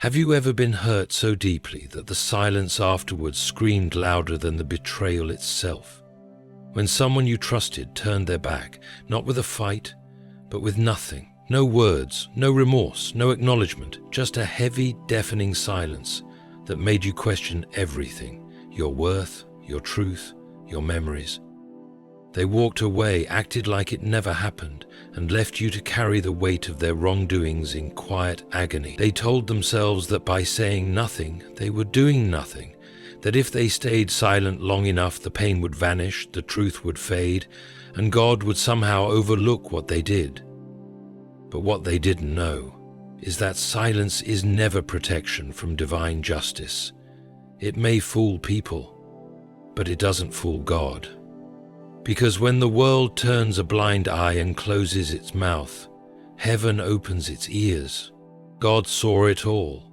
Have you ever been hurt so deeply that the silence afterwards screamed louder than the betrayal itself? When someone you trusted turned their back, not with a fight, but with nothing, no words, no remorse, no acknowledgement, just a heavy, deafening silence that made you question everything, your worth, your truth, your memories. They walked away, acted like it never happened, and left you to carry the weight of their wrongdoings in quiet agony. They told themselves that by saying nothing, they were doing nothing, that if they stayed silent long enough, the pain would vanish, the truth would fade, and God would somehow overlook what they did. But what they didn't know is that silence is never protection from divine justice. It may fool people, but it doesn't fool God. Because when the world turns a blind eye and closes its mouth, heaven opens its ears. God saw it all.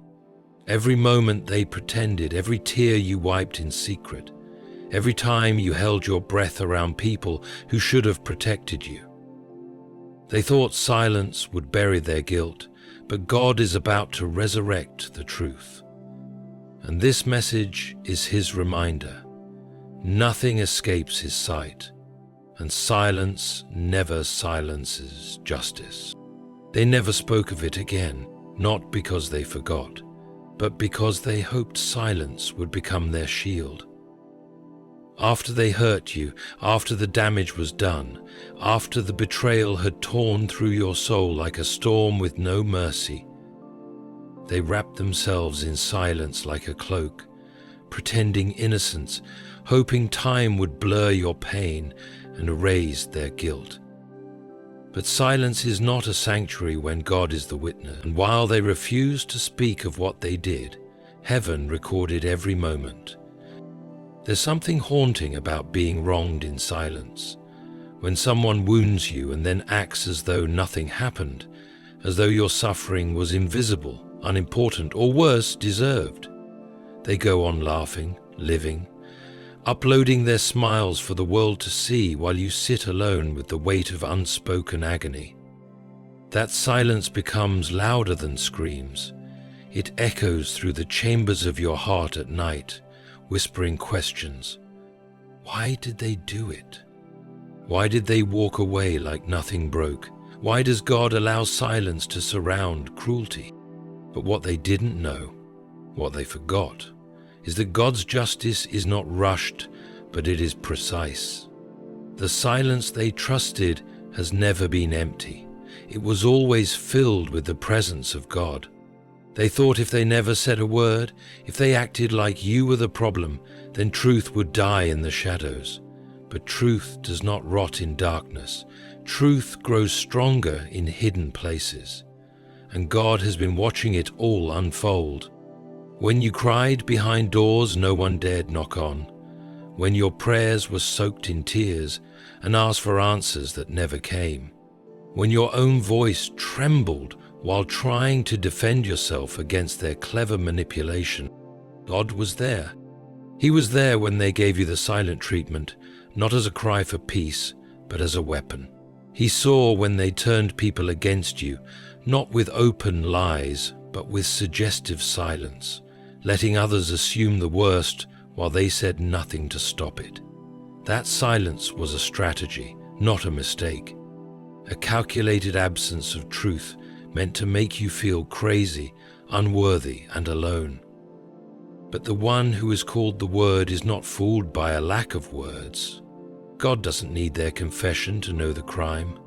Every moment they pretended, every tear you wiped in secret, every time you held your breath around people who should have protected you. They thought silence would bury their guilt, but God is about to resurrect the truth. And this message is His reminder. Nothing escapes His sight, and silence never silences justice. They never spoke of it again, not because they forgot, but because they hoped silence would become their shield. After they hurt you, after the damage was done, after the betrayal had torn through your soul like a storm with no mercy, they wrapped themselves in silence like a cloak, pretending innocence, hoping time would blur your pain and erase their guilt. But silence is not a sanctuary when God is the witness, and while they refused to speak of what they did, heaven recorded every moment. There's something haunting about being wronged in silence. When someone wounds you and then acts as though nothing happened, as though your suffering was invisible, unimportant, or worse, deserved. They go on laughing, living, uploading their smiles for the world to see while you sit alone with the weight of unspoken agony. That silence becomes louder than screams. It echoes through the chambers of your heart at night, whispering questions. Why did they do it? Why did they walk away like nothing broke? Why does God allow silence to surround cruelty? But what they didn't know, what they forgot, is that God's justice is not rushed, but it is precise. The silence they trusted has never been empty. It was always filled with the presence of God. They thought if they never said a word, if they acted like you were the problem, then truth would die in the shadows. But truth does not rot in darkness. Truth grows stronger in hidden places. And God has been watching it all unfold. When you cried behind doors no one dared knock on, when your prayers were soaked in tears and asked for answers that never came, when your own voice trembled while trying to defend yourself against their clever manipulation, God was there. He was there when they gave you the silent treatment, not as a cry for peace, but as a weapon. He saw when they turned people against you, not with open lies, but with suggestive silence, letting others assume the worst while they said nothing to stop it. That silence was a strategy, not a mistake. A calculated absence of truth meant to make you feel crazy, unworthy, and alone. But the one who is called the Word is not fooled by a lack of words. God doesn't need their confession to know the crime.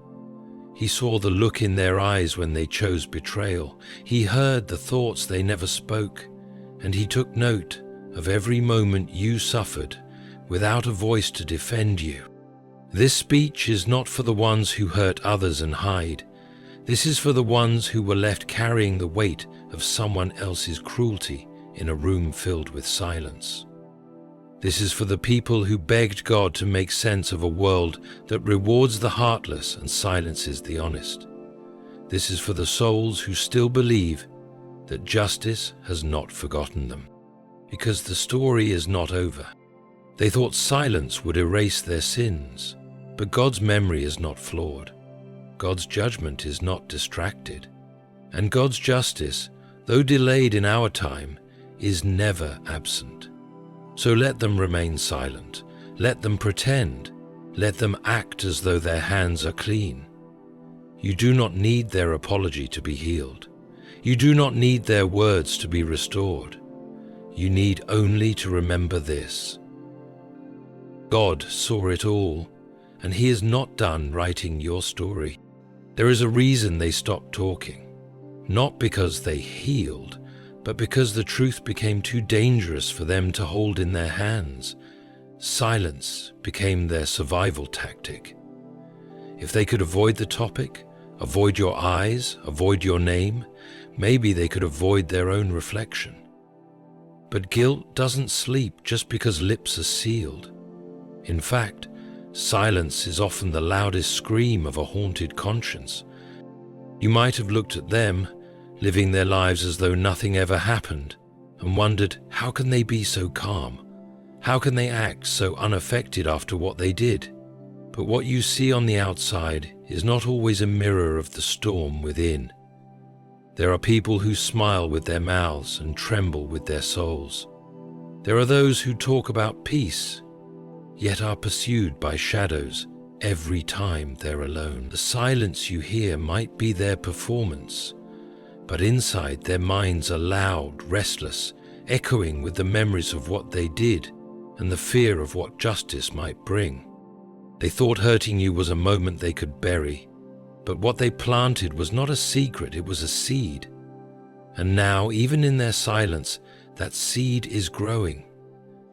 He saw the look in their eyes when they chose betrayal. He heard the thoughts they never spoke, and He took note of every moment you suffered without a voice to defend you. This speech is not for the ones who hurt others and hide. This is for the ones who were left carrying the weight of someone else's cruelty in a room filled with silence. This is for the people who begged God to make sense of a world that rewards the heartless and silences the honest. This is for the souls who still believe that justice has not forgotten them, because the story is not over. They thought silence would erase their sins, but God's memory is not flawed. God's judgment is not distracted, and God's justice though delayed in our time, is never absent. So let them remain silent. Let them pretend. Let them act as though their hands are clean. You do not need their apology to be healed. You do not need their words to be restored. You need only to remember this: God saw it all, and He is not done writing your story. There is a reason they stopped talking, not because they healed, but because the truth became too dangerous for them to hold in their hands. Silence became their survival tactic. If they could avoid the topic, avoid your eyes, avoid your name, maybe they could avoid their own reflection. But guilt doesn't sleep just because lips are sealed. In fact, silence is often the loudest scream of a haunted conscience. You might have looked at them, living their lives as though nothing ever happened, and wondered, how can they be so calm? How can they act so unaffected after what they did? But what you see on the outside is not always a mirror of the storm within. There are people who smile with their mouths and tremble with their souls. There are those who talk about peace, yet are pursued by shadows every time they're alone. The silence you hear might be their performance, but inside their minds are loud, restless, echoing with the memories of what they did and the fear of what justice might bring. They thought hurting you was a moment they could bury, but what they planted was not a secret, it was a seed. And now, even in their silence, that seed is growing,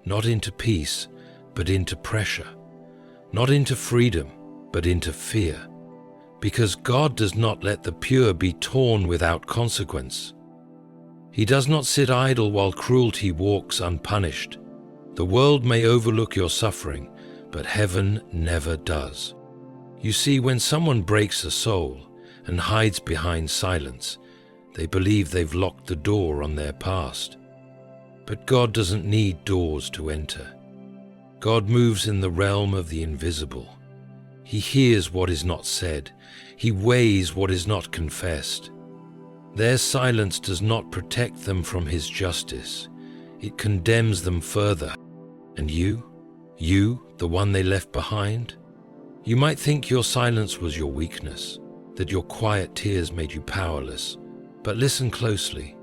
not into peace, but into pressure, not into freedom, but into fear. Because God does not let the pure be torn without consequence. He does not sit idle while cruelty walks unpunished. The world may overlook your suffering, but heaven never does. You see, when someone breaks a soul and hides behind silence, they believe they've locked the door on their past. But God doesn't need doors to enter. God moves in the realm of the invisible. He hears what is not said. He weighs what is not confessed. Their silence does not protect them from His justice. It condemns them further. And you, the one they left behind? You might think your silence was your weakness, that your quiet tears made you powerless. But listen closely.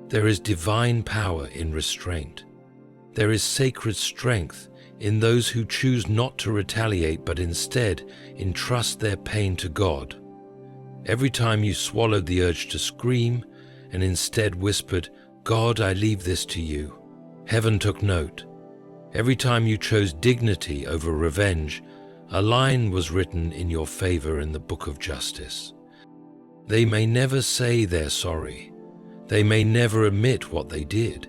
There is divine power in restraint. There is sacred strength in those who choose not to retaliate but instead entrust their pain to God. Every time you swallowed the urge to scream and instead whispered, "God, I leave this to you," heaven took note. Every time you chose dignity over revenge, a line was written in your favor in the book of justice. They may never say they're sorry. They may never admit what they did.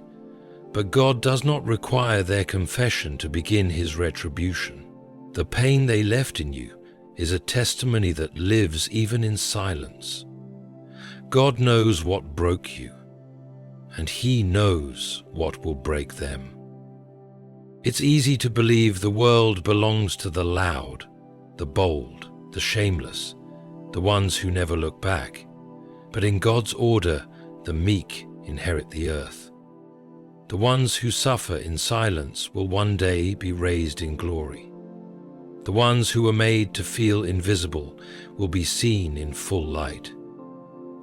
But God does not require their confession to begin His retribution. The pain they left in you is a testimony that lives even in silence. God knows what broke you, and He knows what will break them. It's easy to believe the world belongs to the loud, the bold, the shameless, the ones who never look back. But in God's order, the meek inherit the earth. The ones who suffer in silence will one day be raised in glory. The ones who were made to feel invisible will be seen in full light.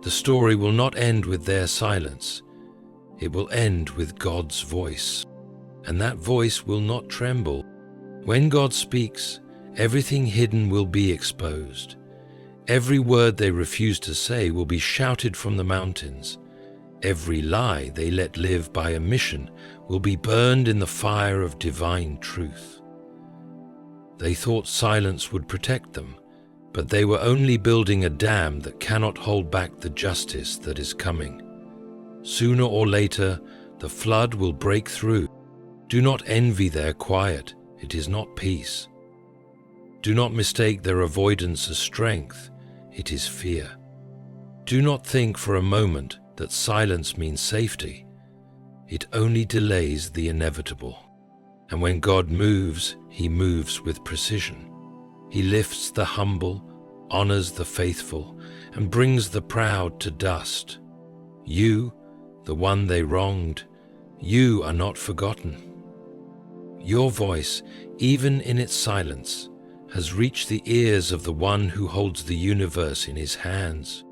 The story will not end with their silence. It will end with God's voice. And that voice will not tremble. When God speaks, everything hidden will be exposed. Every word they refuse to say will be shouted from the mountains. Every lie they let live by omission will be burned in the fire of divine truth. They thought silence would protect them, but they were only building a dam that cannot hold back the justice that is coming. Sooner or later, the flood will break through. Do not envy their quiet, it is not peace. Do not mistake their avoidance as strength, it is fear. Do not think for a moment that silence means safety. It only delays the inevitable. And when God moves, He moves with precision. He lifts the humble, honors the faithful, and brings the proud to dust. You the one they wronged, you are not forgotten. Your voice, even in its silence, has reached the ears of the one who holds the universe in his hands.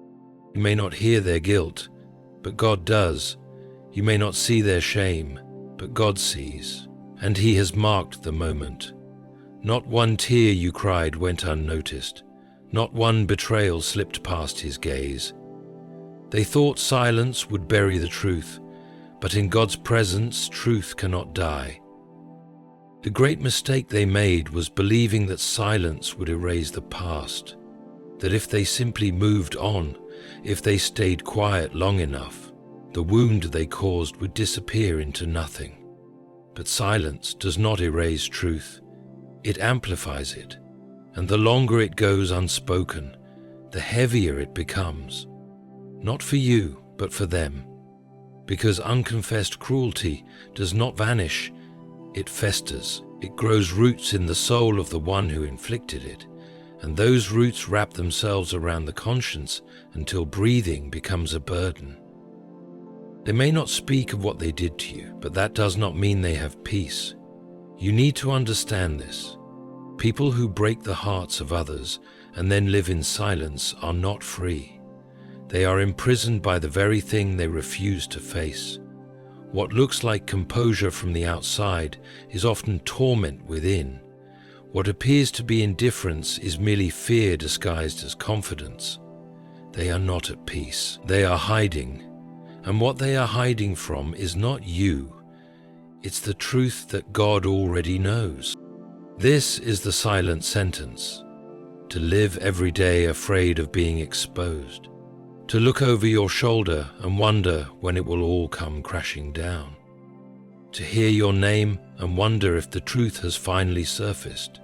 You may not hear their guilt, but God does. You may not see their shame, but God sees, and He has marked the moment. Not one tear you cried went unnoticed. Not one betrayal slipped past His gaze. They thought silence would bury the truth, but in God's presence, truth cannot die. The great mistake they made was believing that silence would erase the past, that if they simply moved on, if they stayed quiet long enough, the wound they caused would disappear into nothing. But silence does not erase truth. It amplifies it, and the longer it goes unspoken, the heavier it becomes. Not for you, but for them. Because unconfessed cruelty does not vanish, it festers. It grows roots in the soul of the one who inflicted it, and those roots wrap themselves around the conscience until breathing becomes a burden. They may not speak of what they did to you, but that does not mean they have peace. You need to understand this. People who break the hearts of others and then live in silence are not free. They are imprisoned by the very thing they refuse to face. What looks like composure from the outside is often torment within. What appears to be indifference is merely fear disguised as confidence. They are not at peace. They are hiding. And what they are hiding from is not you. It's the truth that God already knows. This is the silent sentence: to live every day afraid of being exposed. To look over your shoulder and wonder when it will all come crashing down. To hear your name and wonder if the truth has finally surfaced.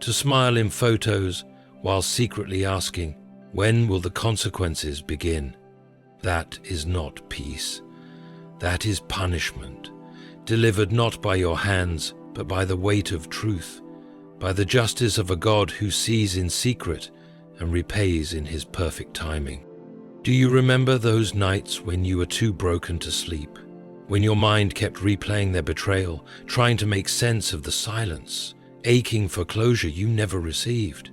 To smile in photos while secretly asking, when will the consequences begin? That is not peace. That is punishment, delivered not by your hands, but by the weight of truth, by the justice of a God who sees in secret and repays in His perfect timing. Do you remember those nights when you were too broken to sleep, when your mind kept replaying their betrayal, trying to make sense of the silence, aching for closure you never received?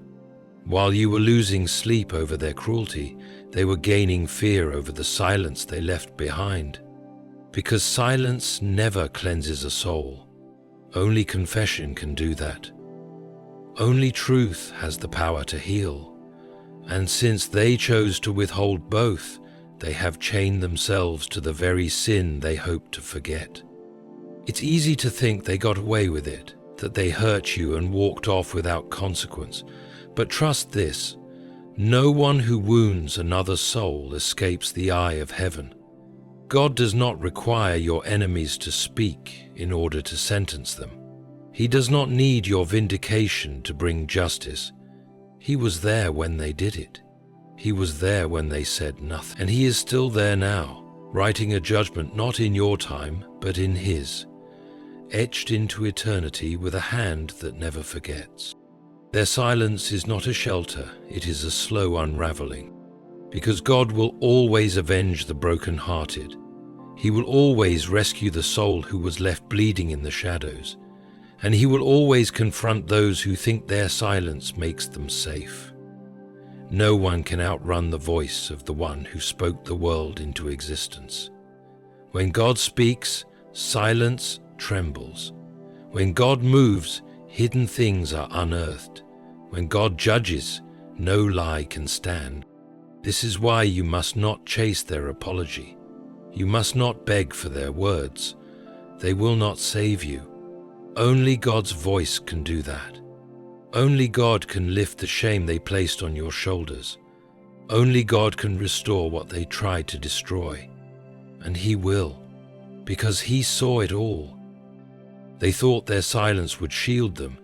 While you were losing sleep over their cruelty, they were gaining fear over the silence they left behind. Because silence never cleanses a soul. Only confession can do that. Only truth has the power to heal. And since they chose to withhold both, they have chained themselves to the very sin they hope to forget. It's easy to think they got away with it, that they hurt you and walked off without consequence. But trust this, no one who wounds another soul escapes the eye of heaven. God does not require your enemies to speak in order to sentence them. He does not need your vindication to bring justice. He was there when they did it. He was there when they said nothing. And He is still there now, writing a judgment not in your time, but in His, etched into eternity with a hand that never forgets. Their silence is not a shelter, it is a slow unraveling. Because God will always avenge the broken-hearted. He will always rescue the soul who was left bleeding in the shadows. And He will always confront those who think their silence makes them safe. No one can outrun the voice of the one who spoke the world into existence. When God speaks, silence trembles. When God moves, hidden things are unearthed. When God judges, no lie can stand. This is why you must not chase their apology. You must not beg for their words. They will not save you. Only God's voice can do that. Only God can lift the shame they placed on your shoulders. Only God can restore what they tried to destroy. And He will, because He saw it all. They thought their silence would shield them.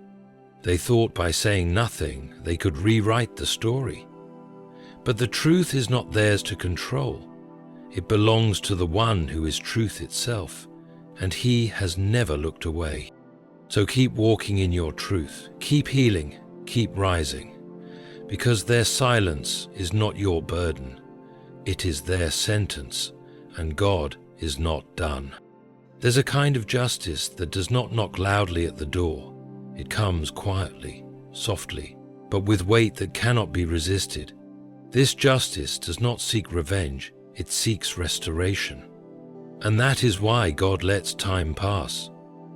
They thought by saying nothing they could rewrite the story. But the truth is not theirs to control. It belongs to the one who is truth itself, and He has never looked away. So keep walking in your truth, keep healing, keep rising, because their silence is not your burden, it is their sentence, and God is not done. There's a kind of justice that does not knock loudly at the door. It comes quietly, softly, but with weight that cannot be resisted. This justice does not seek revenge, it seeks restoration. And that is why God lets time pass.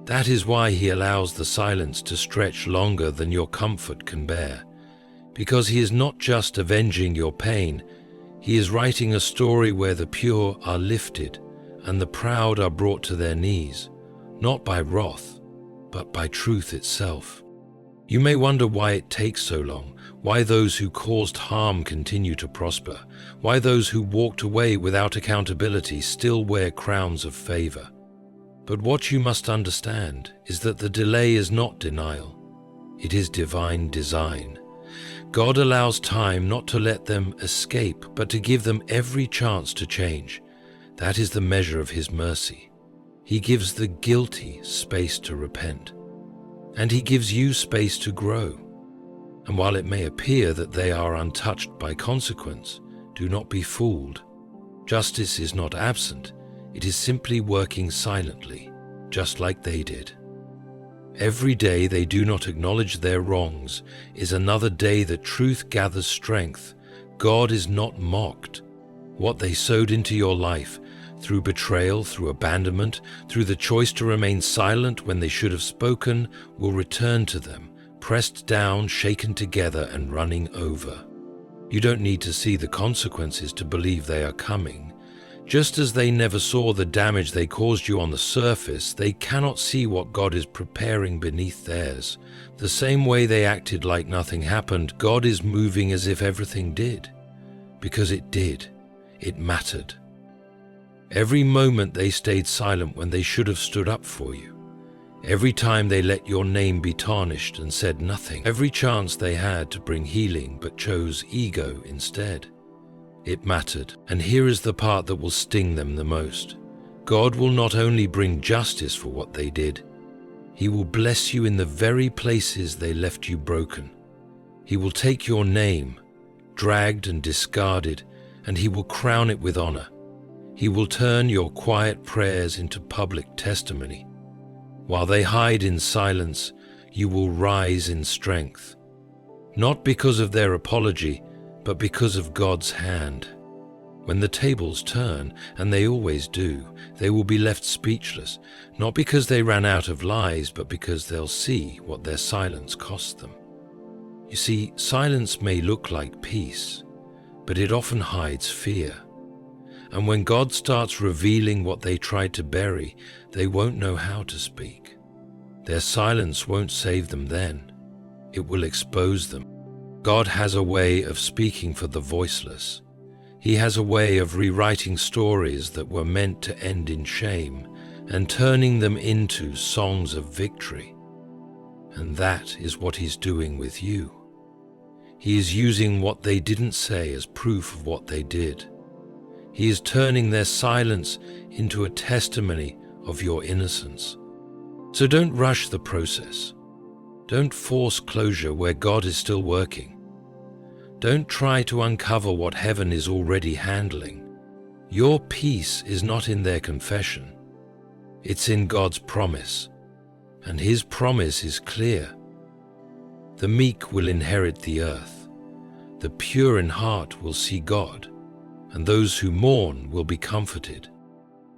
That is why He allows the silence to stretch longer than your comfort can bear. Because He is not just avenging your pain, He is writing a story where the pure are lifted and the proud are brought to their knees, not by wrath, but by truth itself. You may wonder why it takes so long, why those who caused harm continue to prosper, why those who walked away without accountability still wear crowns of favor. But what you must understand is that the delay is not denial. It is divine design. God allows time not to let them escape, but to give them every chance to change. That is the measure of His mercy. He gives the guilty space to repent, and He gives you space to grow. And while it may appear that they are untouched by consequence, do not be fooled. Justice is not absent, it is simply working silently, just like they did. Every day they do not acknowledge their wrongs is another day that truth gathers strength. God is not mocked. What they sowed into your life, through betrayal, through abandonment, through the choice to remain silent when they should have spoken, will return to them, pressed down, shaken together, and running over. You don't need to see the consequences to believe they are coming. Just as they never saw the damage they caused you on the surface, they cannot see what God is preparing beneath theirs. The same way they acted like nothing happened, God is moving as if everything did. Because it did. It mattered. Every moment they stayed silent when they should have stood up for you. Every time they let your name be tarnished and said nothing. Every chance they had to bring healing but chose ego instead. It mattered, and here is the part that will sting them the most. God will not only bring justice for what they did, He will bless you in the very places they left you broken. He will take your name, dragged and discarded, and He will crown it with honor. He will turn your quiet prayers into public testimony. While they hide in silence, you will rise in strength. Not because of their apology, but because of God's hand. When the tables turn, and they always do, they will be left speechless, not because they ran out of lies, but because they'll see what their silence cost them. You see, silence may look like peace, but it often hides fear. And when God starts revealing what they tried to bury, they won't know how to speak. Their silence won't save them then. It will expose them. God has a way of speaking for the voiceless. He has a way of rewriting stories that were meant to end in shame and turning them into songs of victory. And that is what He's doing with you. He is using what they didn't say as proof of what they did. He is turning their silence into a testimony of your innocence. So don't rush the process. Don't force closure where God is still working. Don't try to uncover what heaven is already handling. Your peace is not in their confession. It's in God's promise, and His promise is clear. The meek will inherit the earth. The pure in heart will see God, and those who mourn will be comforted.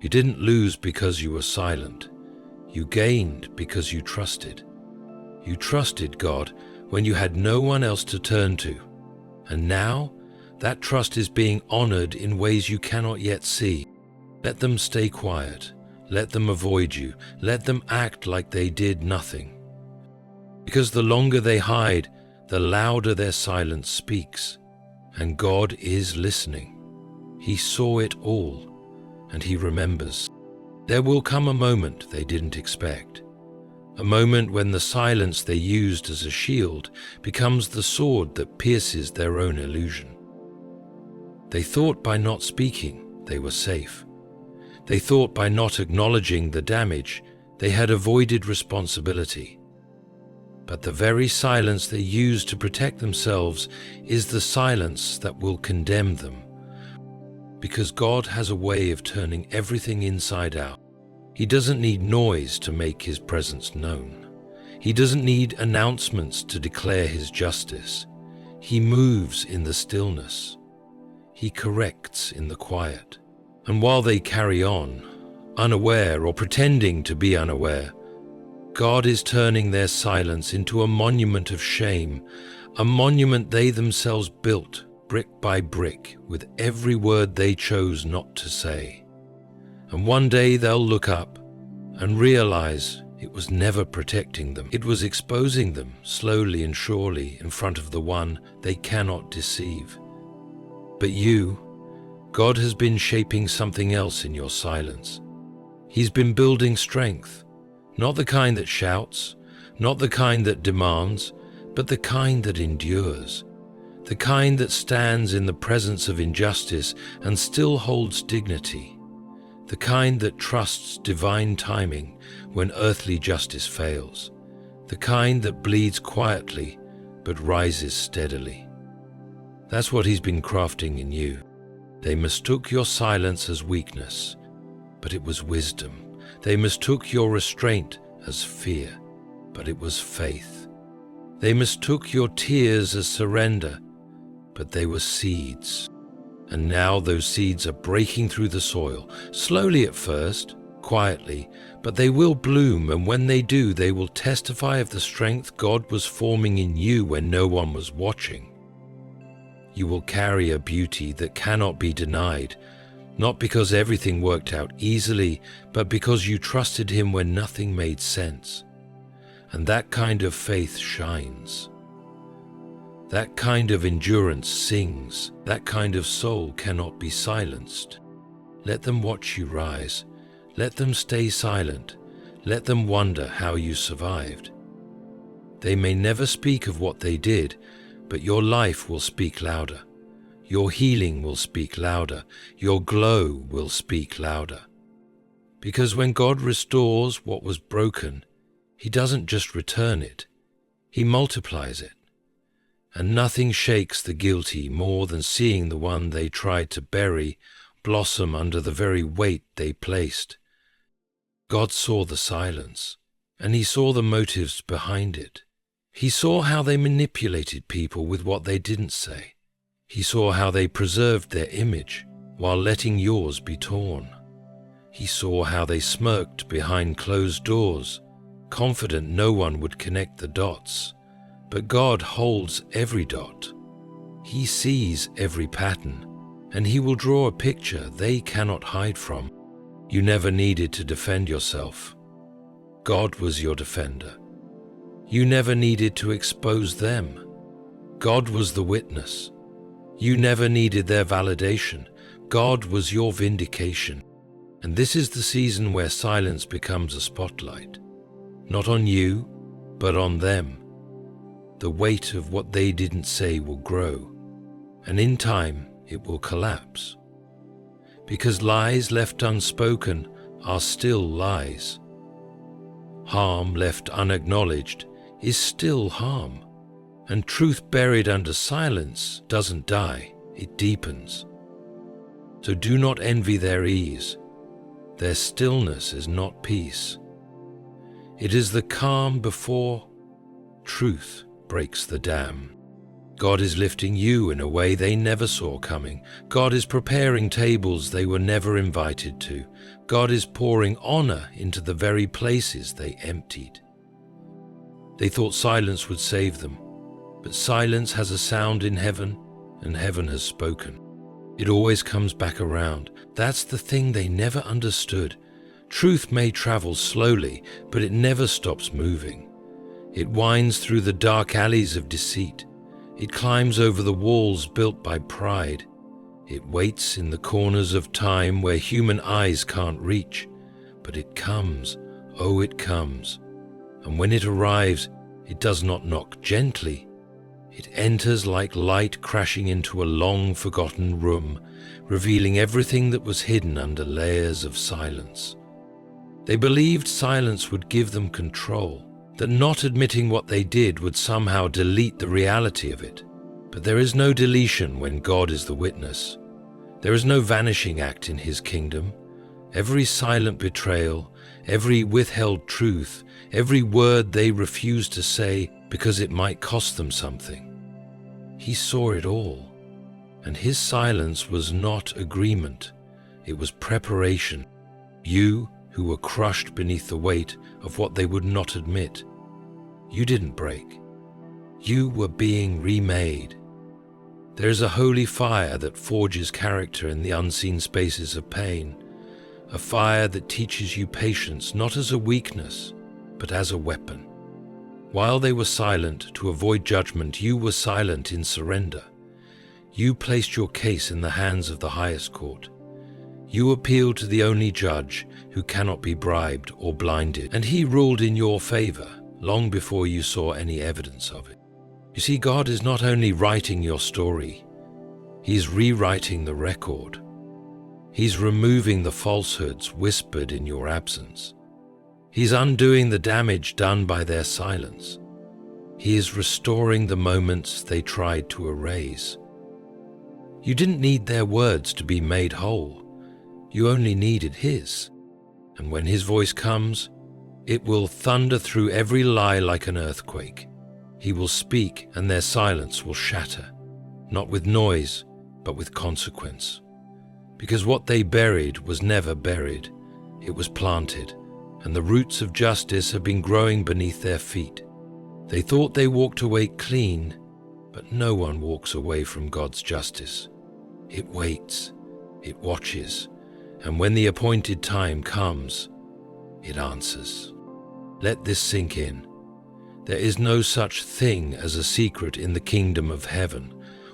You didn't lose because you were silent. You gained because you trusted. You trusted God when you had no one else to turn to. And now, that trust is being honored in ways you cannot yet see. Let them stay quiet. Let them avoid you. Let them act like they did nothing. Because the longer they hide, the louder their silence speaks. And God is listening. He saw it all, and He remembers. There will come a moment they didn't expect. A moment when the silence they used as a shield becomes the sword that pierces their own illusion. They thought by not speaking they were safe. They thought by not acknowledging the damage they had avoided responsibility. But the very silence they used to protect themselves is the silence that will condemn them. because God has a way of turning everything inside out. He doesn't need noise to make his presence known. He doesn't need announcements to declare his justice. He moves in the stillness. He corrects in the quiet. And while they carry on, unaware or pretending to be unaware, God is turning their silence into a monument of shame, a monument they themselves built brick by brick with every word they chose not to say. And one day they'll look up and realize it was never protecting them. It was exposing them slowly and surely in front of the one they cannot deceive. But you, God has been shaping something else in your silence. He's been building strength, not the kind that shouts, not the kind that demands, but the kind that endures, the kind that stands in the presence of injustice and still holds dignity, the kind that trusts divine timing when earthly justice fails, the kind that bleeds quietly but rises steadily. That's what he's been crafting in you. They mistook your silence as weakness, but it was wisdom. They mistook your restraint as fear, but it was faith. They mistook your tears as surrender, but they were seeds. And now those seeds are breaking through the soil, slowly at first, quietly, but they will bloom, and when they do, they will testify of the strength God was forming in you when no one was watching. You will carry a beauty that cannot be denied, not because everything worked out easily, but because you trusted him when nothing made sense. And that kind of faith shines. That kind of endurance sings. That kind of soul cannot be silenced. Let them watch you rise. Let them stay silent. Let them wonder how you survived. They may never speak of what they did, but your life will speak louder. Your healing will speak louder. Your glow will speak louder. Because when God restores what was broken, he doesn't just return it, he multiplies it. And nothing shakes the guilty more than seeing the one they tried to bury blossom under the very weight they placed. God saw the silence, and he saw the motives behind it. He saw how they manipulated people with what they didn't say. He saw how they preserved their image while letting yours be torn. He saw how they smirked behind closed doors, confident no one would connect the dots. But God holds every dot. He sees every pattern, and he will draw a picture they cannot hide from. You never needed to defend yourself. God was your defender. You never needed to expose them. God was the witness. You never needed their validation. God was your vindication. And this is the season where silence becomes a spotlight. Not on you, but on them. The weight of what they didn't say will grow, and in time it will collapse. Because lies left unspoken are still lies. Harm left unacknowledged is still harm, and truth buried under silence doesn't die, it deepens. So do not envy their ease. Their stillness is not peace. It is the calm before truth breaks the dam. God is lifting you in a way they never saw coming. God is preparing tables they were never invited to. God is pouring honor into the very places they emptied. They thought silence would save them, but silence has a sound in heaven, and heaven has spoken. It always comes back around. That's the thing they never understood. Truth may travel slowly, but it never stops moving. It winds through the dark alleys of deceit. It climbs over the walls built by pride. It waits in the corners of time where human eyes can't reach. But it comes, oh it comes. And when it arrives, it does not knock gently. It enters like light crashing into a long-forgotten room, revealing everything that was hidden under layers of silence. They believed silence would give them control, that not admitting what they did would somehow delete the reality of it. But there is no deletion when God is the witness. There is no vanishing act in his kingdom. Every silent betrayal, every withheld truth, every word they refused to say because it might cost them something. He saw it all, and his silence was not agreement, it was preparation. You, who were crushed beneath the weight of what they would not admit, you didn't break. You were being remade. There is a holy fire that forges character in the unseen spaces of pain, a fire that teaches you patience not as a weakness, but as a weapon. While they were silent to avoid judgment, you were silent in surrender. You placed your case in the hands of the highest court. You appealed to the only judge who cannot be bribed or blinded, and he ruled in your favor long before you saw any evidence of it. You see, God is not only writing your story, He's rewriting the record. He's removing the falsehoods whispered in your absence. He's undoing the damage done by their silence. He is restoring the moments they tried to erase. You didn't need their words to be made whole. You only needed His. And when His voice comes, it will thunder through every lie like an earthquake. He will speak, and their silence will shatter, not with noise, but with consequence. Because what they buried was never buried, it was planted, and the roots of justice have been growing beneath their feet. They thought they walked away clean, but no one walks away from God's justice. It waits, it watches, and when the appointed time comes, it answers. Let this sink in. There is no such thing as a secret in the kingdom of heaven.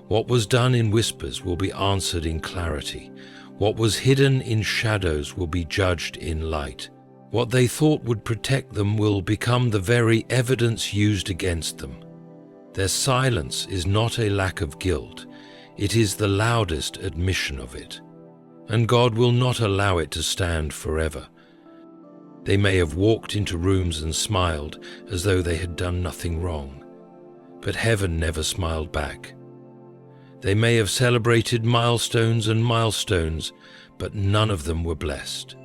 What was done in whispers will be answered in clarity. What was hidden in shadows will be judged in light. What they thought would protect them will become the very evidence used against them. Their silence is not a lack of guilt. It is the loudest admission of it. And God will not allow it to stand forever. They may have walked into rooms and smiled as though they had done nothing wrong, but heaven never smiled back. They may have celebrated milestones and milestones, but none of them were blessed.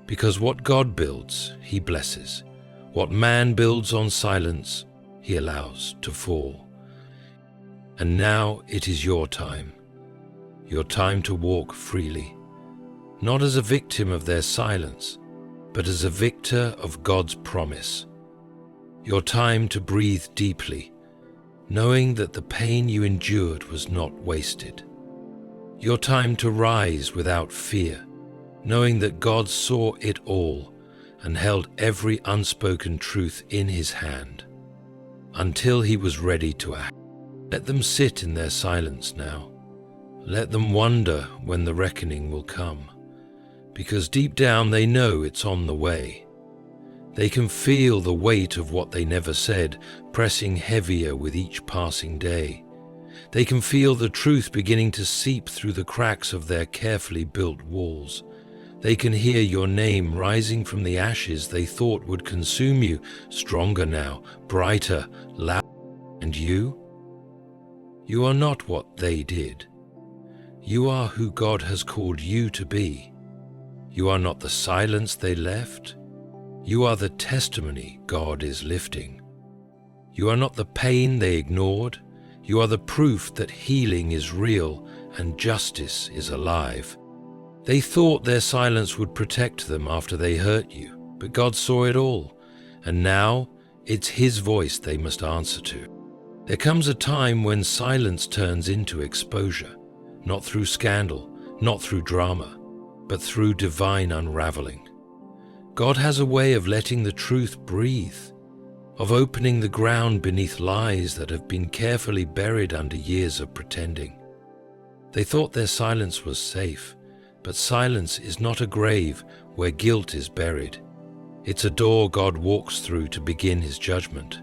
Because what God builds, He blesses. What man builds on silence, He allows to fall. And now it is your time to walk freely, not as a victim of their silence, but as a victor of God's promise. Your time to breathe deeply, knowing that the pain you endured was not wasted. Your time to rise without fear, knowing that God saw it all and held every unspoken truth in His hand until He was ready to act. Let them sit in their silence now. Let them wonder when the reckoning will come, because deep down they know it's on the way. They can feel the weight of what they never said pressing heavier with each passing day. They can feel the truth beginning to seep through the cracks of their carefully built walls. They can hear your name rising from the ashes they thought would consume you, stronger now, brighter, louder. And you? You are not what they did. You are who God has called you to be. You are not the silence they left. You are the testimony God is lifting. You are not the pain they ignored. You are the proof that healing is real and justice is alive. They thought their silence would protect them after they hurt you, but God saw it all, and now it's His voice they must answer to. There comes a time when silence turns into exposure, not through scandal, not through drama, but through divine unraveling. God has a way of letting the truth breathe, of opening the ground beneath lies that have been carefully buried under years of pretending. They thought their silence was safe, but silence is not a grave where guilt is buried. It's a door God walks through to begin His judgment.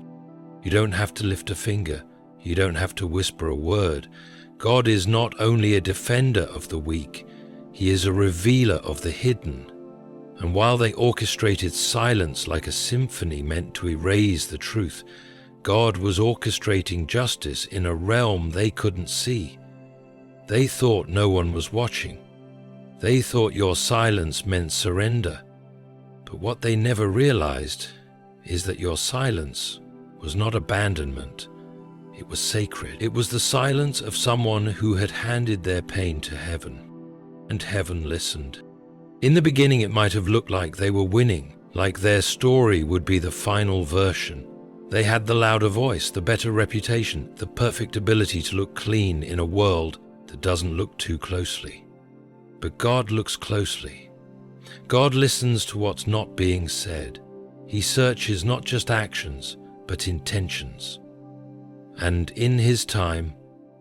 You don't have to lift a finger. You don't have to whisper a word. God is not only a defender of the weak, He is a revealer of the hidden. And while they orchestrated silence like a symphony meant to erase the truth, God was orchestrating justice in a realm they couldn't see. They thought no one was watching, They thought your silence meant surrender, but what they never realized is that your silence was not abandonment. It was sacred. It was the silence of someone who had handed their pain to heaven, and heaven listened. In the beginning, it might have looked like they were winning, like their story would be the final version. They had the louder voice, the better reputation, the perfect ability to look clean in a world that doesn't look too closely. But God looks closely. God listens to what's not being said. He searches not just actions, but intentions. And in His time,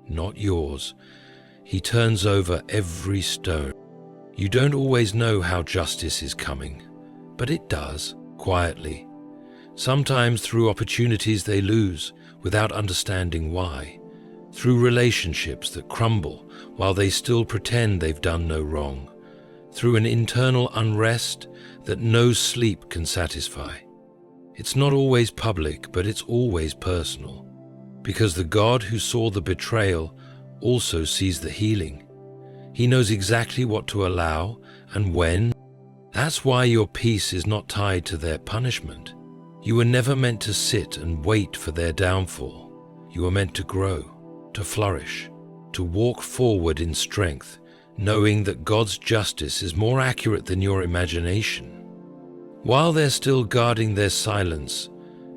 not yours, He turns over every stone. You don't always know how justice is coming, but it does, quietly. Sometimes through opportunities they lose without understanding why, through relationships that crumble while they still pretend they've done no wrong, through an internal unrest that no sleep can satisfy. It's not always public, but it's always personal, because the God who saw the betrayal also sees the healing. He knows exactly what to allow and when. That's why your peace is not tied to their punishment. You were never meant to sit and wait for their downfall. You were meant to grow, to flourish, to walk forward in strength, knowing that God's justice is more accurate than your imagination. While they're still guarding their silence,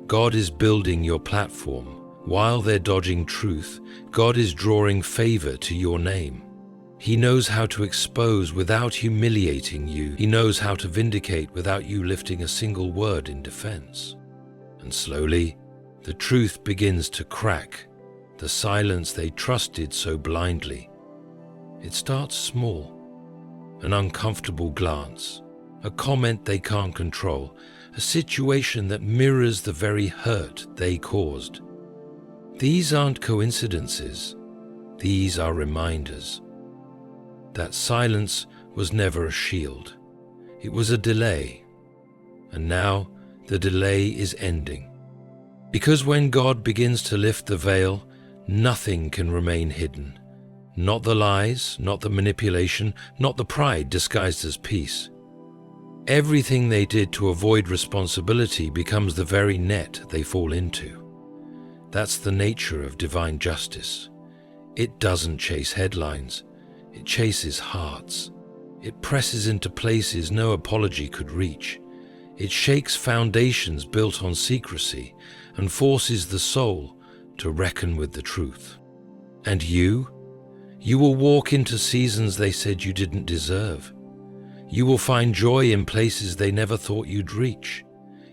God is building your platform. While they're dodging truth, God is drawing favor to your name. He knows how to expose without humiliating you. He knows how to vindicate without you lifting a single word in defense. And slowly, the truth begins to crack, the silence they trusted so blindly. It starts small, an uncomfortable glance, a comment they can't control, a situation that mirrors the very hurt they caused. These aren't coincidences. These are reminders. That silence was never a shield. It was a delay. And now the delay is ending. Because when God begins to lift the veil, nothing can remain hidden. Not the lies, not the manipulation, not the pride disguised as peace. Everything they did to avoid responsibility becomes the very net they fall into. That's the nature of divine justice. It doesn't chase headlines. It chases hearts. It presses into places no apology could reach. It shakes foundations built on secrecy and forces the soul to reckon with the truth. And you will walk into seasons they said you didn't deserve. You will find joy in places they never thought you'd reach.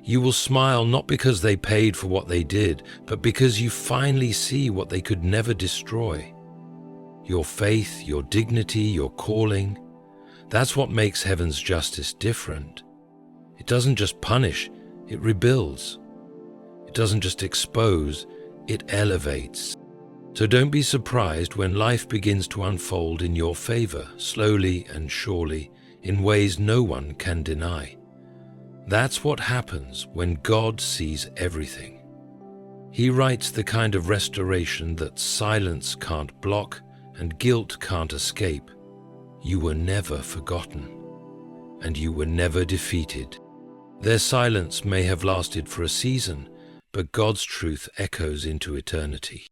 You will smile not because they paid for what they did, but because you finally see what they could never destroy. Your faith, your dignity, your calling, that's what makes heaven's justice different. It doesn't just punish, it rebuilds. It doesn't just expose, it elevates. So don't be surprised when life begins to unfold in your favor, slowly and surely, in ways no one can deny. That's what happens when God sees everything. He writes the kind of restoration that silence can't block and guilt can't escape. You were never forgotten, and you were never defeated. Their silence may have lasted for a season, but God's truth echoes into eternity.